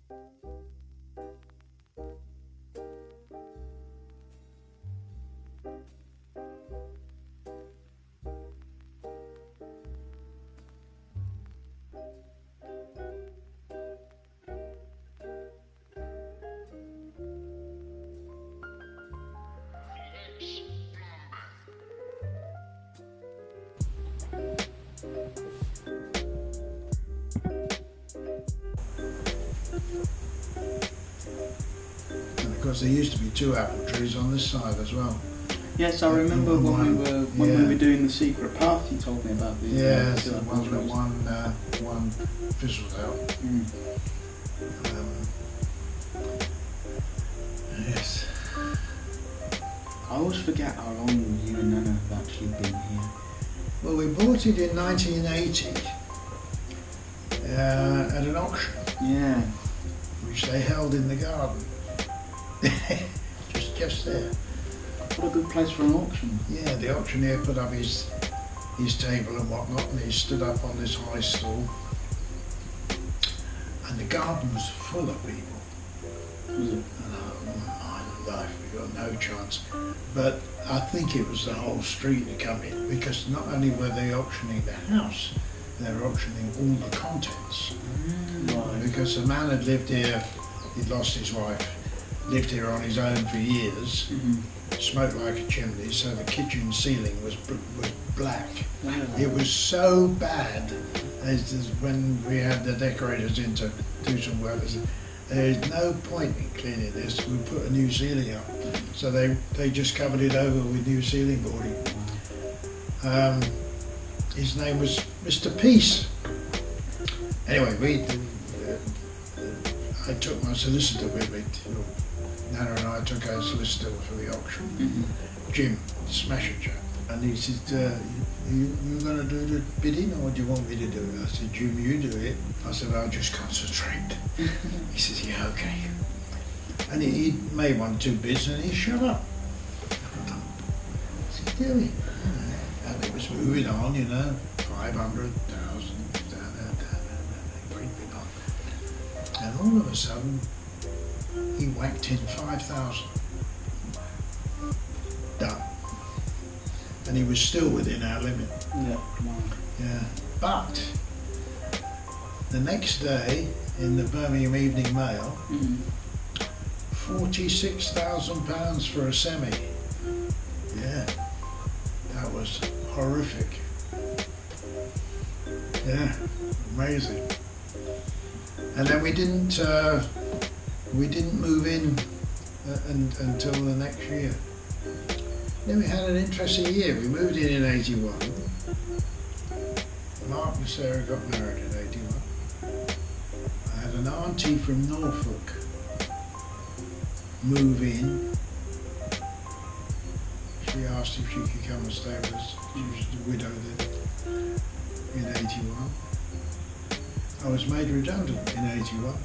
And of course there used to be 2 apple trees on this side as well. Yes, I remember when we were doing the secret path. You told me about these. Yeah, so one fizzled out. Yes. I always forget how long you and Nana have actually been here. Well, we bought it in 1980 at an auction. Yeah. Which they held in the garden. just there. What a good place for an auction. Yeah, the auctioneer put up his table and whatnot, and he stood up on this high stool. And the garden was full of people. Was it? My life, we got no chance. But I think it was the whole street that come in, because not only were they auctioning the house, they were auctioning all the contents. Right. Because the man had lived here, he'd lost his wife, lived here on his own for years, smoked like a chimney, so the kitchen ceiling was black. Wow. It was so bad, as when we had the decorators in to do some work, they said, there's no point in cleaning this, we'll put a new ceiling up. So they just covered it over with new ceiling boarding. His name was Mr. Peace. Anyway, I took my solicitor with me. Nana and I took our solicitor for the auction, Jim, smasher chap. And he said, you going to do the bidding, or do you want me to do it? I said, Jim, you do it. I said, I'll just concentrate. He said, yeah, okay. And he made 1 or 2 bids and he shut up. I said, do it. And it was moving on, 500,000, creeping on. And all of a sudden, he whacked in 5,000. Done. And he was still within our limit. Yeah. Wow. Yeah. But the next day, in the Birmingham Evening Mail, £46,000 for a semi. Yeah. That was horrific. Yeah. Amazing. And then we didn't move in until the next year. Then we had an interesting year. We moved in 81. Mark and Sarah got married in 81. I had an auntie from Norfolk move in. She asked if she could come and stay with us. She was the widow then in 81. I was made redundant in 81.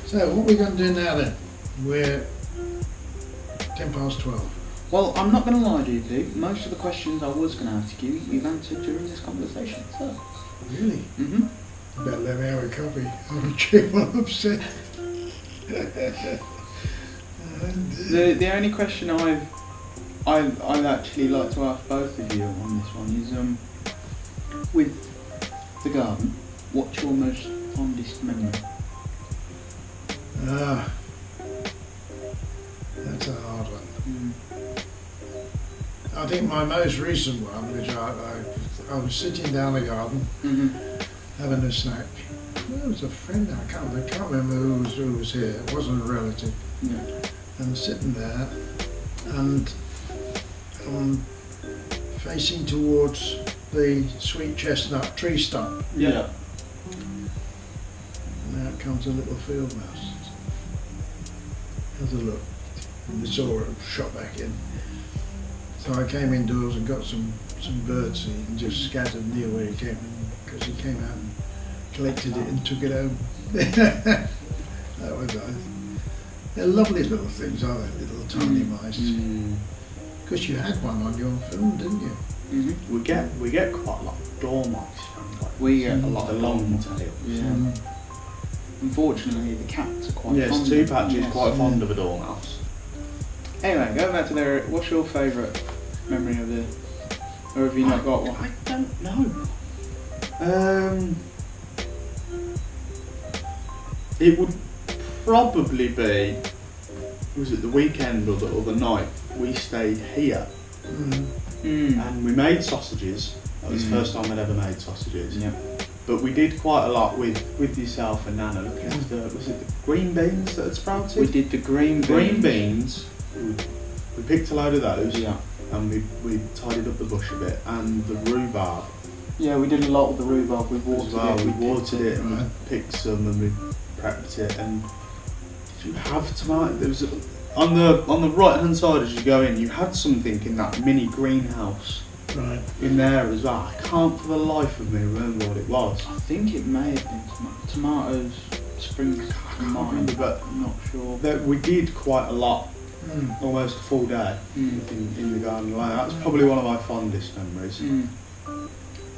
So what are we going to do now then? We're 12:10. Well, I'm not going to lie to you, Luke. Most of the questions I was going to ask you, you've answered during this conversation. So. Really? You better let me have a copy. I'm cheap what I've said. The only question I'd actually like to ask both of you on this one is, with the garden, what's your most fondest memory? That's a hard one. I think my most recent one, which I was sitting down the garden, having a snack. There was a friend, I can't remember who was here. It wasn't a relative. Yeah. And sitting there, and facing towards the sweet chestnut tree stump. Yeah. And out comes a little field mouse. Has a look. And we saw it, shot back in. So I came indoors and got some bird seed and just scattered near where he came in, because he came out and collected it and took it home. That was nice. They're lovely little things, aren't they? Little tiny mice. Because you had one on your film, didn't you? We get quite a lot of dormice and like We get a lot The of long tails. tails. Yeah. Unfortunately, the cats are quite Yes, fond two of them. patches Yes. quite fond of a dormouse. Anyway, going back to there, what's your favourite memory of the... Or have you not got one? I don't know. It would probably be, was it the weekend or the night we stayed here and we made sausages. That was the first time I'd ever made sausages. Yeah. But we did quite a lot with yourself and Nana looking after, was it the green beans that had sprouted? We did the green beans. Green beans. We picked a load of those. Yeah. And we tidied up the bush a bit, and the rhubarb. Yeah, we did a lot with the rhubarb. We As watered well. it. We watered it and we Right. picked some and we prepped it. And did you have tomato? There was on the right hand side as you go in. You had something in that mini greenhouse Right. in there as well. I can't for the life of me remember what it was. I think it may have been tomatoes, springs to can't mind, remember, but I'm not sure. We did quite a lot. Almost a full day in the garden. That's probably one of my fondest memories.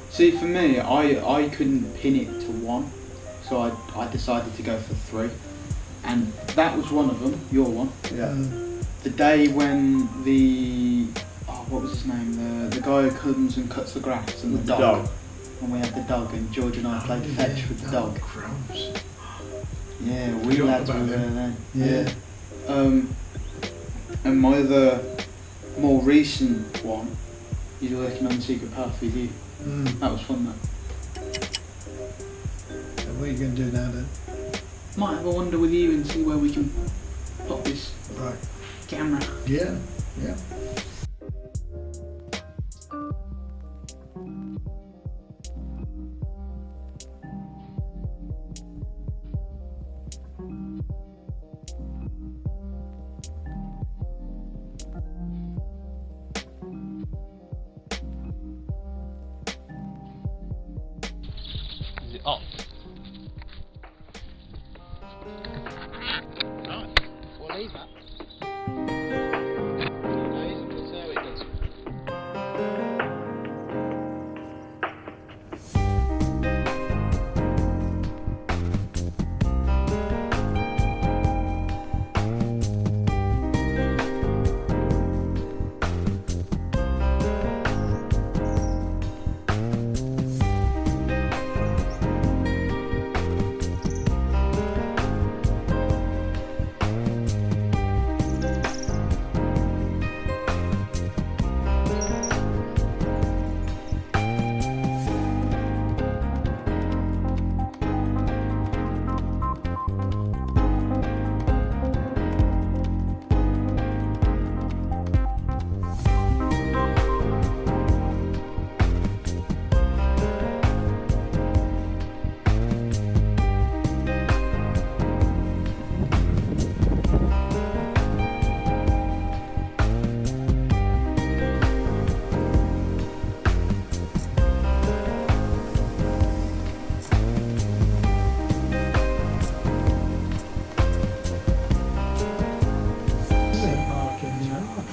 See, for me, I couldn't pin it to one, so I decided to go for 3, and that was one of them. Your one. Yeah. The day when what was his name? The guy who comes and cuts the grass and With the the dog. dog. When we had the dog and George and I played fetch with the dog. Crumbs. Yeah, we Forgot lads were about there them. then. Yeah. And my other more recent one is working on the Secret Path with you. That was fun, that. So what are you going to do now then? Might have a wander with you and see where we can pop this Right. camera. Yeah. Yeah. Is it off? Right, we'll leave that. We'll see how it does.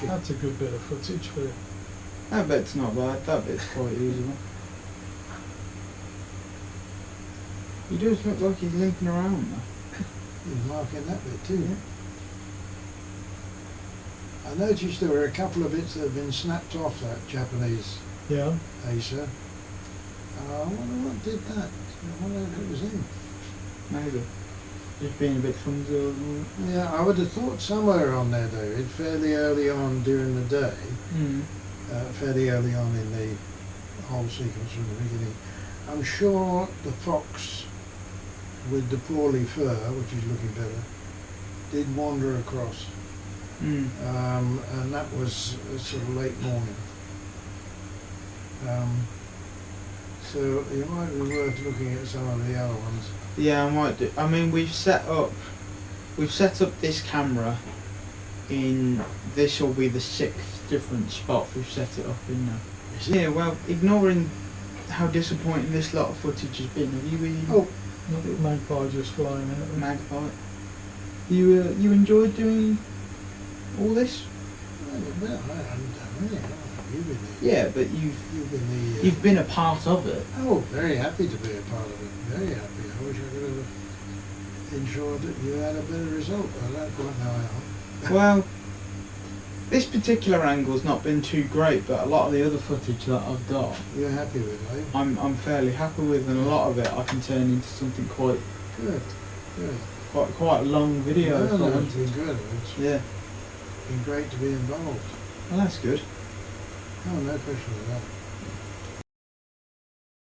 That's a good bit of footage for you. That bit's not bad, that bit's quite usable. He does look like he's limping around though. He's marking that bit too. I noticed there were a couple of bits that had been snapped off that Japanese Yeah. acer. I wonder what did that. I wonder if it was him. Maybe. Just being a bit clumsy or something. Yeah, I would have thought somewhere on there, David, fairly early on during the day, fairly early on in the whole sequence from the beginning. I'm sure the fox with the poorly fur, which is looking better, did wander across. And that was sort of late morning. So it might be worth looking at some of the other ones. Yeah, I might do. I mean, we've set up this camera in, this will be the 6th different spot we've set it up in now. Yeah, well, ignoring how disappointing this lot of footage has been, have you been? Oh, Little magpie just flying out. Magpie. You enjoyed doing all this? well, I haven't done really. You've been there. Yeah, but You've been the. you've been a part of it. Oh, very happy to be a part of it. Very happy. I wish I could have ensured that you had a better result. I don't quite know how. Well, this particular angle's not been too great, but a lot of the other footage that I've got, You're happy with, are you? I'm fairly happy with, and a lot of it I can turn into something quite Good. Good. quite a long video. No, for it's them. been good. It's Yeah. been great to be involved. Well, that's good. Oh, no question of that.